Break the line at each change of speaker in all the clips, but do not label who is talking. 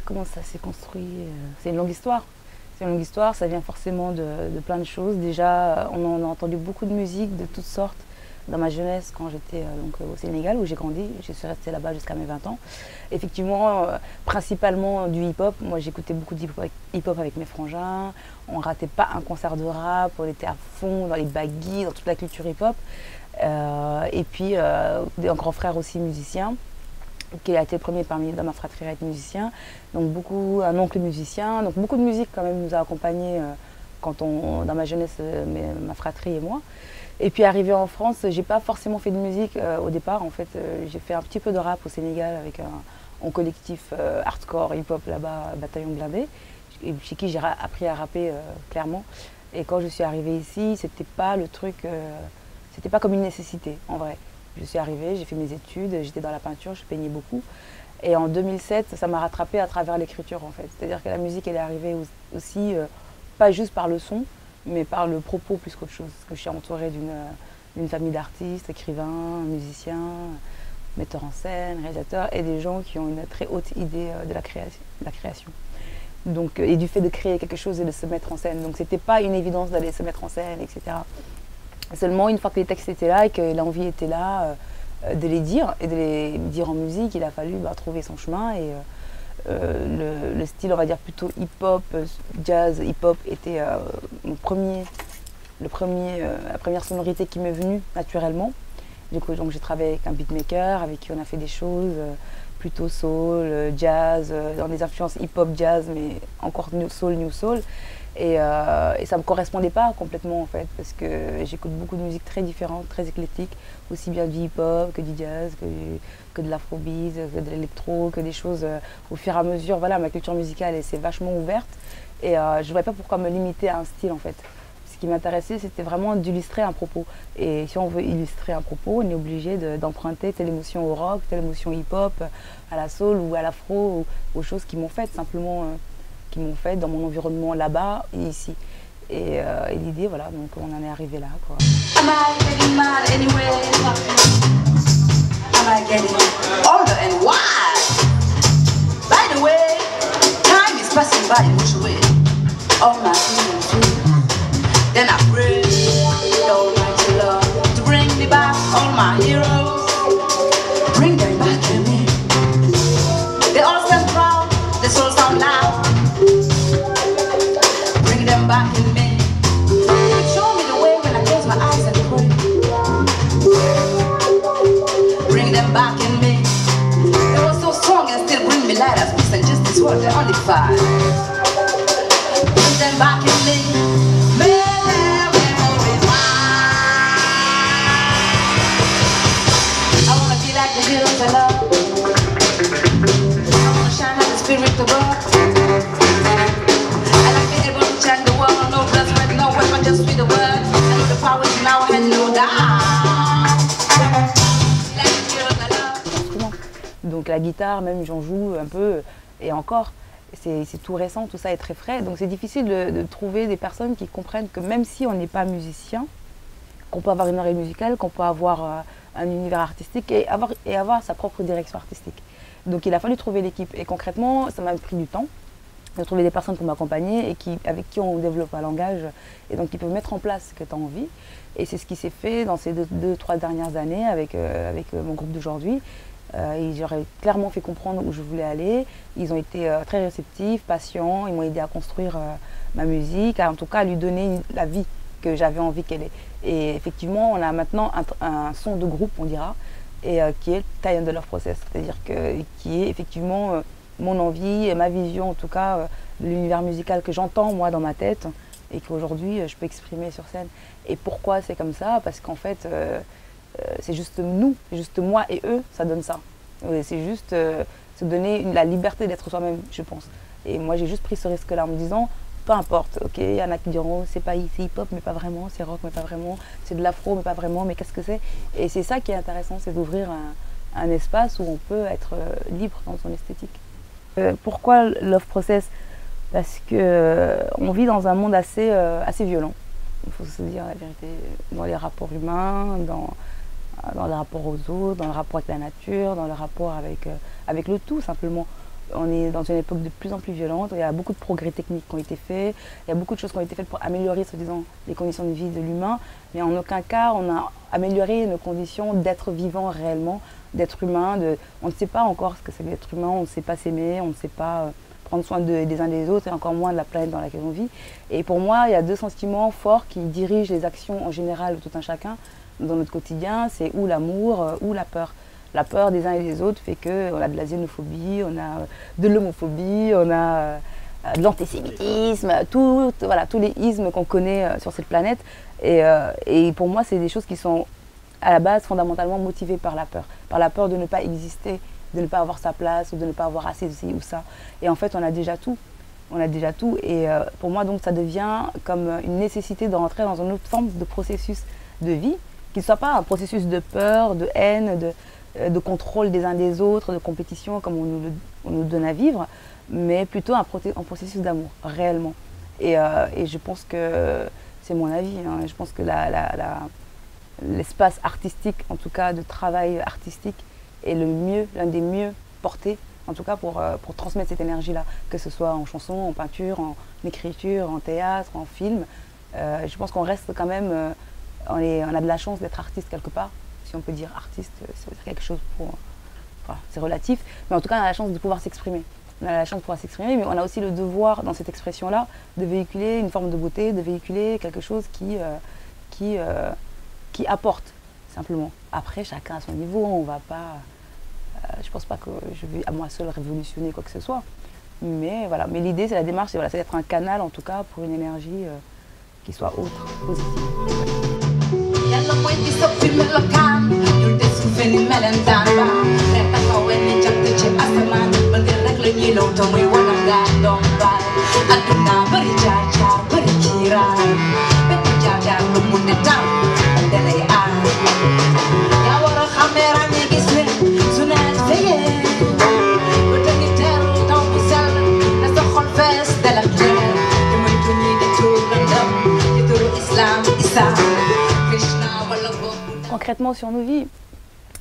Comment ça s'est construit? C'est une longue histoire. C'est une longue histoire, ça vient forcément de plein de choses. Déjà, on a entendu beaucoup de musique de toutes sortes dans ma jeunesse quand j'étais au Sénégal où j'ai grandi. Je suis restée là-bas jusqu'à mes 20 ans. Effectivement, principalement du hip-hop. Moi, j'écoutais beaucoup de hip-hop avec mes frangins. On ratait pas un concert de rap, on était à fond dans les baggy, dans toute la culture hip-hop. Et puis, un grand frère aussi musicien, qui a été le premier parmi dans ma fratrie à être musicien, donc un oncle musicien, donc beaucoup de musique quand même nous a accompagnés dans ma jeunesse, ma fratrie et moi. Et puis arrivé en France, j'ai pas forcément fait de musique au départ, en fait, j'ai fait un petit peu de rap au Sénégal avec un collectif hardcore hip-hop là-bas, Bataillon Blindé, chez qui j'ai appris à rapper clairement. Et quand je suis arrivée ici, c'était pas le truc, c'était pas comme une nécessité en vrai. Je suis arrivée, j'ai fait mes études, j'étais dans la peinture, je peignais beaucoup. Et en 2007, ça m'a rattrapée à travers l'écriture en fait. C'est-à-dire que la musique, elle est arrivée aussi, pas juste par le son, mais par le propos plus qu'autre chose. Parce que je suis entourée d'une famille d'artistes, écrivains, musiciens, metteurs en scène, réalisateurs, et des gens qui ont une très haute idée de la création. Donc, et du fait de créer quelque chose et de se mettre en scène. Donc c'était pas une évidence d'aller se mettre en scène, etc. Seulement, une fois que les textes étaient là et que l'envie était là de les dire et de les dire en musique, il a fallu trouver son chemin. Et le style, on va dire plutôt hip-hop, jazz, hip-hop était la première sonorité qui m'est venue naturellement. Du coup, donc j'ai travaillé avec un beatmaker avec qui on a fait des choses plutôt soul, jazz, dans des influences hip-hop, jazz, mais encore new soul. Et ça ne me correspondait pas complètement en fait, parce que j'écoute beaucoup de musique très différente, très éclectique, aussi bien du hip-hop que du jazz, que de l'afrobeat, que de l'électro, que des choses au fur et à mesure. Voilà, ma culture musicale elle s'est vachement ouverte et je ne voyais pas pourquoi me limiter à un style en fait. Ce qui m'intéressait, c'était vraiment d'illustrer un propos. Et si on veut illustrer un propos, on est obligé d'emprunter telle émotion au rock, telle émotion hip-hop, à la soul ou à l'afro, aux choses qui m'ont fait simplement... qui m'ont fait dans mon environnement là-bas et ici. Et l'idée, voilà, donc on en est arrivé là, quoi.
Am I getting mad anyway? Am I getting older and why? By the way, time is passing by in which way? All my feelings. Then I pray, Almighty Lord, to bring me back all my heroes. Bring them back to me. They all stand proud, they all sound loud. Bring them back in me. Show me the way when I close my eyes and pray. Bring them back in me. They were so strong and still bring me light as peace and justice were the only fight. Bring them back in me. I wanna be like the heroes I love. I wanna shine like the spirit above. I like being able to change the world. No blood sweat, no weapon, just with the word. I know the power is in our hand, no doubt. Like the heroes I love.
Donc la guitare, même j'en joue un peu, et encore, c'est tout récent, tout ça est très frais. Donc c'est difficile de trouver des personnes qui comprennent que même si on n'est pas musicien, qu'on peut avoir une oreille musicale, qu'on peut avoir un univers artistique et avoir sa propre direction artistique. Donc il a fallu trouver l'équipe. Et concrètement, ça m'a pris du temps de trouver des personnes pour m'accompagner et avec qui on développe un langage et donc qui peuvent mettre en place ce que tu as envie. Et c'est ce qui s'est fait dans ces 2-3 dernières années avec mon groupe d'aujourd'hui. J'aurais clairement fait comprendre où je voulais aller. Ils ont été très réceptifs, patients. Ils m'ont aidé à construire ma musique, en tout cas à lui donner la vie que j'avais envie qu'elle ait. Et effectivement, on a maintenant un son de groupe, on dira, et qui est Tie and the Love Process, c'est-à-dire qui est effectivement mon envie et ma vision en tout cas de l'univers musical que j'entends moi dans ma tête et qu'aujourd'hui je peux exprimer sur scène. Et pourquoi c'est comme ça? Parce qu'en fait c'est juste nous, c'est juste moi et eux, ça donne ça. C'est juste se donner la liberté d'être soi-même, je pense. Et moi j'ai juste pris ce risque-là en me disant, peu importe, ok, il y en a qui diront c'est hip-hop mais pas vraiment, c'est rock mais pas vraiment, c'est de l'afro mais pas vraiment, mais qu'est-ce que c'est? Et c'est ça qui est intéressant, c'est d'ouvrir un espace où on peut être libre dans son esthétique. Pourquoi Love Process? Parce qu'on vit dans un monde assez violent, il faut se dire la vérité, dans les rapports humains, dans le rapport aux autres, dans le rapport avec la nature, dans le rapport avec le tout simplement. On est dans une époque de plus en plus violente, il y a beaucoup de progrès techniques qui ont été faits, il y a beaucoup de choses qui ont été faites pour améliorer, soi-disant, les conditions de vie de l'humain, mais en aucun cas on a amélioré nos conditions d'être vivant réellement, d'être humain. On ne sait pas encore ce que c'est que d'être humain, on ne sait pas s'aimer, on ne sait pas prendre soin des uns des autres et encore moins de la planète dans laquelle on vit. Et pour moi, il y a deux sentiments forts qui dirigent les actions en général de tout un chacun dans notre quotidien, c'est ou l'amour ou la peur. La peur des uns et des autres fait qu'on a de la xénophobie, on a de l'homophobie, on a de l'antisémitisme, voilà, tous les ismes qu'on connaît sur cette planète. Et pour moi, c'est des choses qui sont à la base fondamentalement motivées par la peur de ne pas exister, de ne pas avoir sa place ou de ne pas avoir assez de ci ou ça. Et en fait, on a déjà tout. On a déjà tout. Et pour moi, donc, ça devient comme une nécessité de rentrer dans une autre forme de processus de vie, qui ne soit pas un processus de peur, de haine, de contrôle des uns des autres, de compétition comme on nous donne à vivre, mais plutôt un processus d'amour, réellement. Et je pense que c'est mon avis, hein, je pense que l'espace artistique, en tout cas de travail artistique, est l'un des mieux portés, en tout cas pour transmettre cette énergie-là, que ce soit en chanson, en peinture, en écriture, en théâtre, en film. Je pense qu'on reste quand même, on a de la chance d'être artiste quelque part. Si on peut dire artiste, ça veut dire quelque chose enfin, c'est relatif, mais en tout cas on a la chance de pouvoir s'exprimer. On a la chance de pouvoir s'exprimer, mais on a aussi le devoir dans cette expression-là de véhiculer une forme de beauté, de véhiculer quelque chose qui apporte simplement. Après, chacun à son niveau, on va pas. Je pense pas que je vais à moi seule révolutionner quoi que ce soit, mais voilà. Mais l'idée, c'est la démarche, c'est d'être un canal en tout cas pour une énergie qui soit autre, positive.
Yàlla mooy di soppi melokaan ñun de suufe ni melentaan ba rek taxawee ni jant ci asamaan ba ngir rek la ñuy law te muy wana ngaa doom baay adduna bari jaar jaar bari kiiraay bépp jaar jaar lu mu ne taw da lay aar yaa war a xamee ràññee gis ne su neen feyee ba te ngi teeru taw bu sell na sa xol fees del ak leer te muy tuñi di tuur lëndëm di turu islam isa.
Concrètement sur nos vies,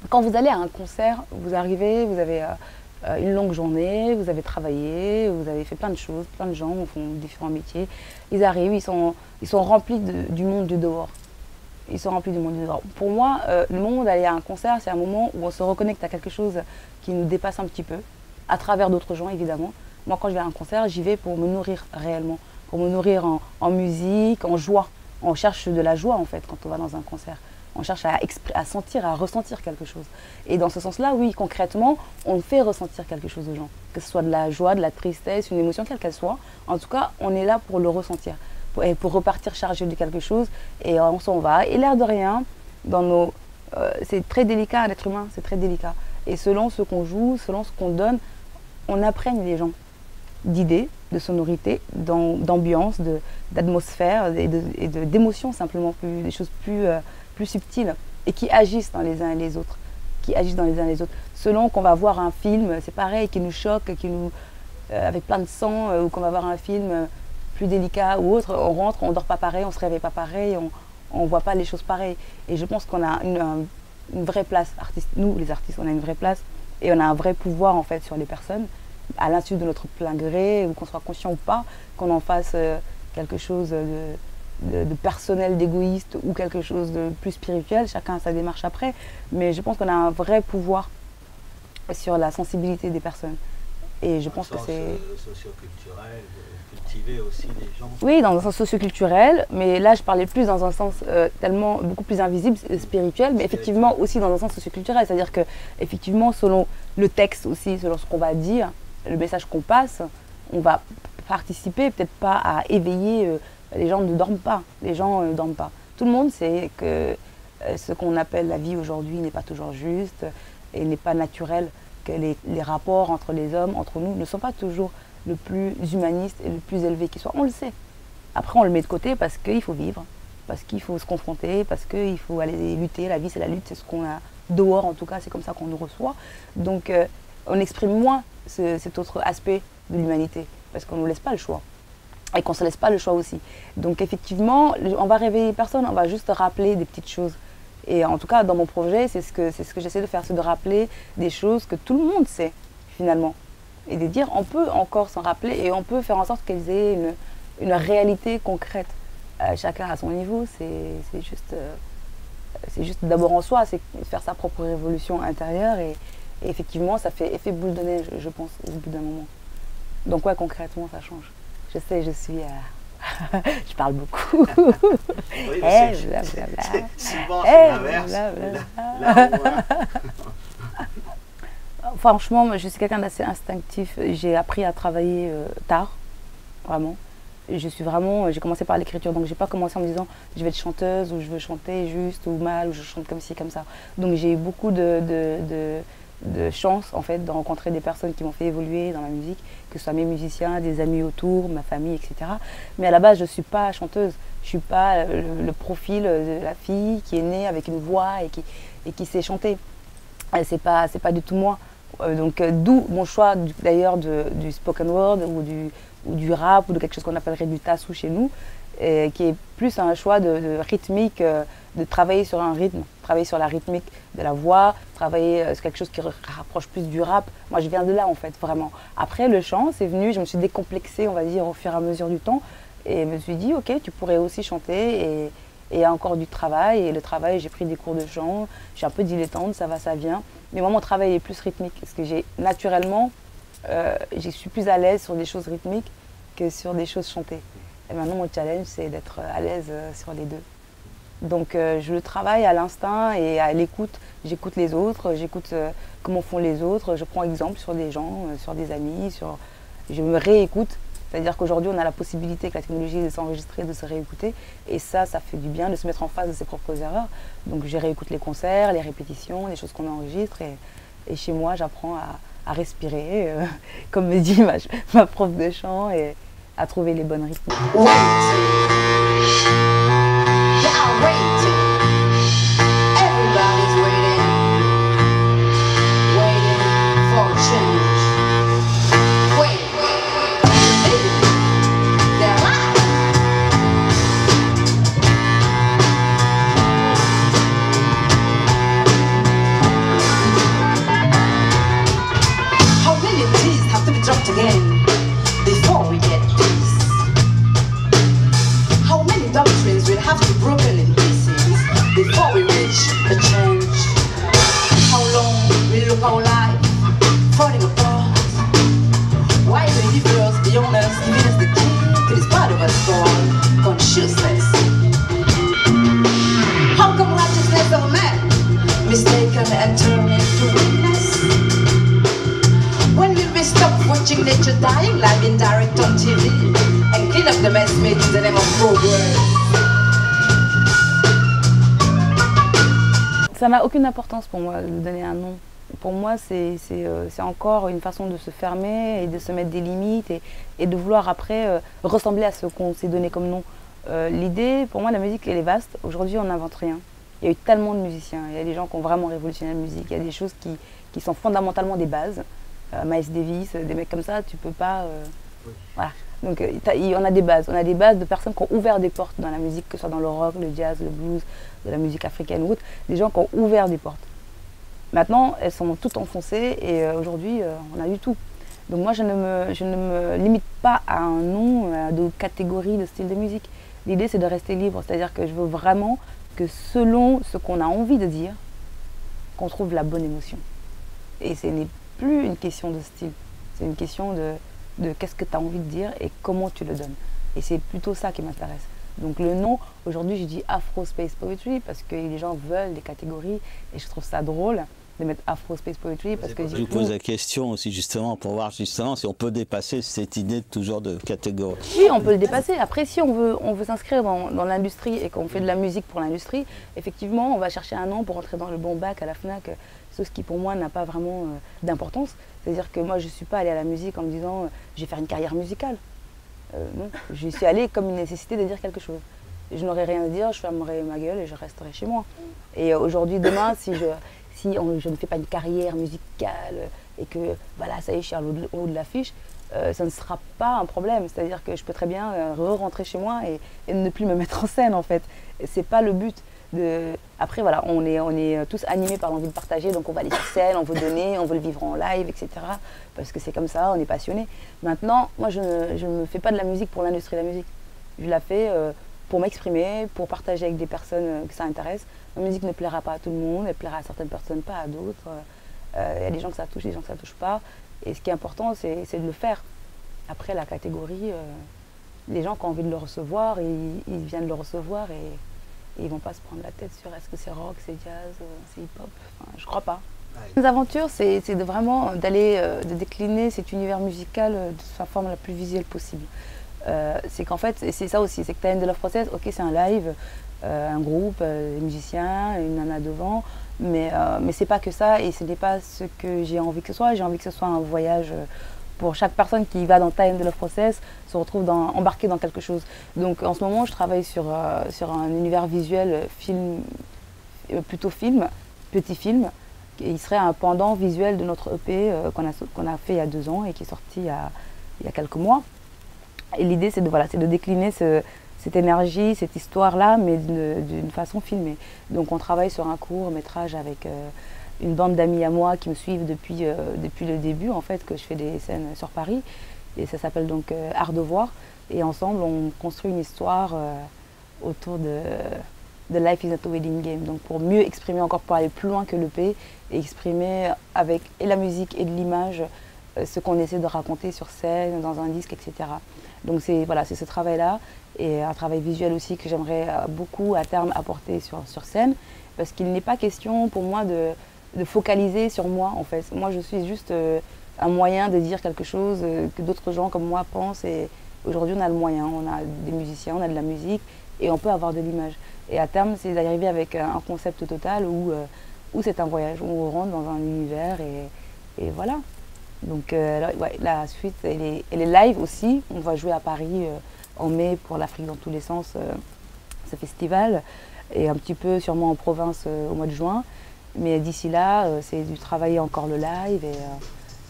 quand vous allez à un concert, vous arrivez, vous avez une longue journée, vous avez travaillé, vous avez fait plein de choses, plein de gens font différents métiers. Ils arrivent, ils sont remplis du monde du dehors. Ils sont remplis du monde du dehors. Pour moi, le moment d'aller à un concert, c'est un moment où on se reconnecte à quelque chose qui nous dépasse un petit peu, à travers d'autres gens évidemment. Moi quand je vais à un concert, j'y vais pour me nourrir réellement, pour me nourrir en musique, en joie. On cherche de la joie en fait quand on va dans un concert. On cherche à sentir, à ressentir quelque chose. Et dans ce sens-là, oui, concrètement, on fait ressentir quelque chose aux gens. Que ce soit de la joie, de la tristesse, une émotion, quelle qu'elle soit. En tout cas, on est là pour le ressentir, pour repartir chargé de quelque chose. Et on s'en va. Et l'air de rien, c'est très délicat, l'être humain, c'est très délicat. Et selon ce qu'on joue, selon ce qu'on donne, on imprègne les gens d'idées, de sonorités, d'ambiance, d'atmosphère et d'émotions simplement, des choses plus subtiles et qui agissent dans les uns et les autres. Selon qu'on va voir un film, c'est pareil, qui nous choque, avec plein de sang, ou qu'on va voir un film plus délicat ou autre, on rentre, on dort pas pareil, on se réveille pas pareil, on voit pas les choses pareilles. Et je pense qu'on a une vraie place, nous les artistes, on a une vraie place et on a un vrai pouvoir en fait sur les personnes, à l'insu de notre plein gré, ou qu'on soit conscient ou pas, qu'on en fasse quelque chose de personnel, d'égoïste ou quelque chose de plus spirituel, chacun a sa démarche après, mais je pense qu'on a un vrai pouvoir sur la sensibilité des personnes. Et je pense que c'est...
Socio-culturel, cultiver aussi les gens.
Oui, dans un sens socio-culturel, mais là je parlais plus dans un sens tellement beaucoup plus invisible, spirituel, mais effectivement aussi dans un sens socio-culturel. C'est-à-dire que effectivement, selon le texte aussi, selon ce qu'on va dire, le message qu'on passe, on va participer, peut-être pas à éveiller, les gens ne dorment pas, les gens ne dorment pas. Tout le monde sait que ce qu'on appelle la vie aujourd'hui n'est pas toujours juste et n'est pas naturel, que les rapports entre les hommes, entre nous, ne sont pas toujours le plus humaniste et le plus élevé qui soit. On le sait. Après, on le met de côté parce qu'il faut vivre, parce qu'il faut se confronter, parce qu'il faut aller lutter. La vie, c'est la lutte, c'est ce qu'on a dehors, en tout cas, c'est comme ça qu'on nous reçoit. Donc, on exprime moins cet autre aspect de l'humanité, parce qu'on ne nous laisse pas le choix. Et qu'on ne se laisse pas le choix aussi. Donc, effectivement, on va réveiller personne, on va juste rappeler des petites choses. Et en tout cas, dans mon projet, c'est ce que j'essaie de faire, c'est de rappeler des choses que tout le monde sait, finalement. Et de dire, on peut encore s'en rappeler et on peut faire en sorte qu'elles aient une réalité concrète. Chacun à son niveau, c'est juste d'abord en soi, c'est faire sa propre révolution intérieure. Et effectivement, ça fait effet boule de neige, je pense, au bout d'un moment. Donc ouais, concrètement, ça change. Je sais, je suis... je parle beaucoup.
Oui, souvent, c'est l'inverse.
Franchement, je suis quelqu'un d'assez instinctif. J'ai appris à travailler tard, vraiment. J'ai commencé par l'écriture, donc j'ai pas commencé en me disant je vais être chanteuse ou je veux chanter juste ou mal ou je chante comme ci, comme ça. Donc j'ai eu beaucoup de chance en fait de rencontrer des personnes qui m'ont fait évoluer dans la musique, que ce soit mes musiciens, des amis autour, ma famille, etc. Mais à la base, je ne suis pas chanteuse. Je ne suis pas le profil de la fille qui est née avec une voix et qui sait chanter. C'est pas du tout moi. Donc d'où mon choix d'ailleurs du spoken word ou du rap ou de quelque chose qu'on appellerait du tassou chez nous, qui est plus un choix de rythmique, de travailler sur un rythme, travailler sur la rythmique de la voix, travailler sur quelque chose qui rapproche plus du rap. Moi, je viens de là, en fait, vraiment. Après, le chant, c'est venu, je me suis décomplexée, on va dire, au fur et à mesure du temps, et je me suis dit, ok, tu pourrais aussi chanter, et il y a encore du travail, et le travail, j'ai pris des cours de chant, je suis un peu dilettante, ça va, ça vient, mais moi, mon travail est plus rythmique, parce que naturellement, je suis plus à l'aise sur des choses rythmiques que sur des choses chantées. Et maintenant, mon challenge, c'est d'être à l'aise sur les deux. Donc, je le travaille à l'instinct et à l'écoute. J'écoute les autres, j'écoute comment font les autres. Je prends exemple sur des gens, sur des amis. Je me réécoute. C'est-à-dire qu'aujourd'hui, on a la possibilité avec la technologie de s'enregistrer, de se réécouter. Et ça fait du bien de se mettre en face de ses propres erreurs. Donc, je réécoute les concerts, les répétitions, les choses qu'on enregistre. Et chez moi, j'apprends à respirer, comme me dit ma prof de chant, et à trouver les bonnes rythmes.
Nature dying live in direct on TV and clean up the mess made in the name of progress.
Ça n'a aucune importance pour moi de donner un nom. Pour moi, c'est encore une façon de se fermer et de se mettre des limites et de vouloir après ressembler à ce qu'on s'est donné comme nom. L'idée, pour moi, la musique, elle est vaste. Aujourd'hui, on n'invente rien. Il y a eu tellement de musiciens, il y a des gens qui ont vraiment révolutionné la musique, il y a des choses qui sont fondamentalement des bases. Miles Davis, des mecs comme ça, tu peux pas... Voilà. Donc on a des bases de personnes qui ont ouvert des portes dans la musique, que ce soit dans le rock, le jazz, le blues, de la musique africaine ou autre, des gens qui ont ouvert des portes. Maintenant, elles sont toutes enfoncées et aujourd'hui, on a du tout. Donc moi, je ne me limite pas à un nom, à de catégories de style de musique. L'idée, c'est de rester libre, c'est-à-dire que je veux vraiment que selon ce qu'on a envie de dire, qu'on trouve la bonne émotion. Et ce n'est plus une question de style. C'est une question de qu'est-ce que tu as envie de dire et comment tu le donnes. Et c'est plutôt ça qui m'intéresse. Donc le nom, aujourd'hui je dis Afro Space Poetry parce que les gens veulent des catégories et je trouve ça drôle de mettre Afro Space Poetry parce que
je vous pose la question aussi justement pour voir justement si on peut dépasser cette idée toujours de catégorie.
Oui, on peut le dépasser. Après, si on veut s'inscrire dans l'industrie et qu'on fait de la musique pour l'industrie, effectivement, on va chercher un nom pour entrer dans le bon bac à la FNAC, ce qui pour moi n'a pas vraiment d'importance. C'est-à-dire que moi, je ne suis pas allée à la musique en me disant je vais faire une carrière musicale. Non, j'y suis allée comme une nécessité de dire quelque chose. Je n'aurais rien à dire, je fermerai ma gueule et je resterai chez moi. Et aujourd'hui, demain, si je ne fais pas une carrière musicale et que voilà, ça y est, je suis au haut de l'affiche, ça ne sera pas un problème. C'est-à-dire que je peux très bien rentrer chez moi et ne plus me mettre en scène en fait. C'est pas le but. Après voilà, on est tous animés par l'envie de partager, donc on va aller sur scène, on veut donner, on veut le vivre en live, etc. Parce que c'est comme ça, on est passionné. Maintenant, moi je ne me fais pas de la musique pour l'industrie de la musique. Je la fais pour m'exprimer, pour partager avec des personnes que ça intéresse. La musique ne plaira pas à tout le monde, elle plaira à certaines personnes, pas à d'autres. Il y a des gens que ça touche, des gens que ça ne touche pas. Et ce qui est important, c'est de le faire. Après, la catégorie, les gens qui ont envie de le recevoir, ils viennent le recevoir et ils ne vont pas se prendre la tête sur est-ce que c'est rock, c'est jazz, c'est hip-hop. Enfin, je crois pas. Mes aventures, c'est vraiment de décliner cet univers musical de sa forme la plus visuelle possible. C'est qu'en fait, c'est ça aussi, c'est que tu as End of Love Process, ok, c'est un live, un groupe, des musiciens, une nana devant, mais c'est pas que ça et ce n'est pas ce que j'ai envie que ce soit. J'ai envie que ce soit un voyage pour chaque personne qui va dans Time de Love Process, se retrouve embarquée dans quelque chose. Donc en ce moment, je travaille sur un univers visuel plutôt petit film. Il serait un pendant visuel de notre EP qu'on a fait il y a 2 ans et qui est sorti il y a quelques mois. Et l'idée, c'est de décliner cette énergie, cette histoire-là, mais d'une façon filmée. Donc on travaille sur un court métrage avec une bande d'amis à moi qui me suivent depuis le début, en fait, que je fais des scènes sur Paris. Et ça s'appelle donc Art de voir. Et ensemble, on construit une histoire autour de Life is not a Wedding Game. Donc pour mieux exprimer encore, pour aller plus loin que l'EP, et exprimer avec et la musique et de l'image ce qu'on essaie de raconter sur scène, dans un disque, etc. Donc c'est ce travail-là, et un travail visuel aussi que j'aimerais beaucoup à terme apporter sur scène, parce qu'il n'est pas question pour moi de focaliser sur moi en fait. Moi je suis juste un moyen de dire quelque chose que d'autres gens comme moi pensent, et aujourd'hui on a le moyen, on a des musiciens, on a de la musique et on peut avoir de l'image. Et à terme c'est d'arriver avec un concept total où c'est un voyage, où on rentre dans un univers et voilà. Donc ouais, la suite elle est live aussi, on va jouer à Paris en mai pour l'Afrique dans tous les sens, ce festival, et un petit peu sûrement en province au mois de juin. Mais d'ici là, c'est de travailler encore le live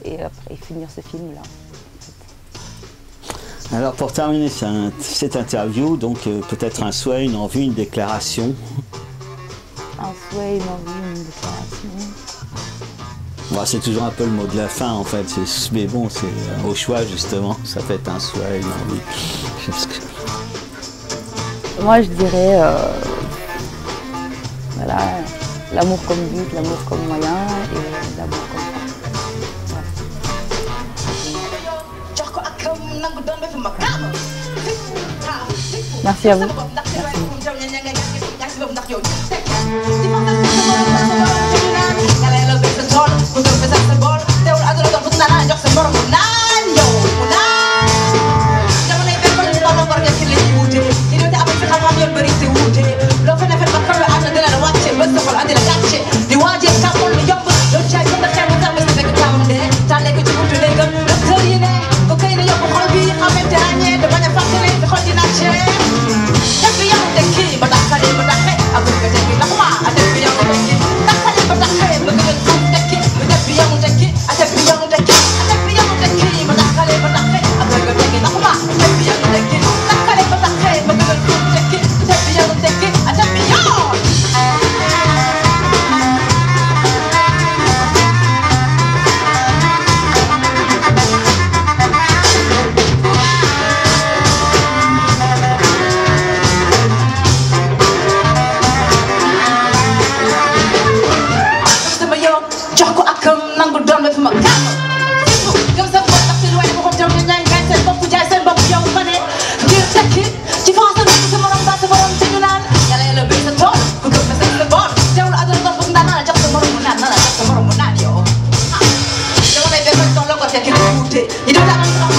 et finir ce film-là.
Alors pour terminer cette interview, donc peut-être un souhait, une envie, une déclaration.
Un souhait, une envie, une déclaration.
Bon, c'est toujours un peu le mot de la fin en fait, mais bon, c'est au choix justement, ça peut être un souhait, une envie.
Moi je dirais, voilà, l'amour comme but, l'amour comme moyen et l'amour comme fin. Merci à vous.
Merci. beauté. You don't have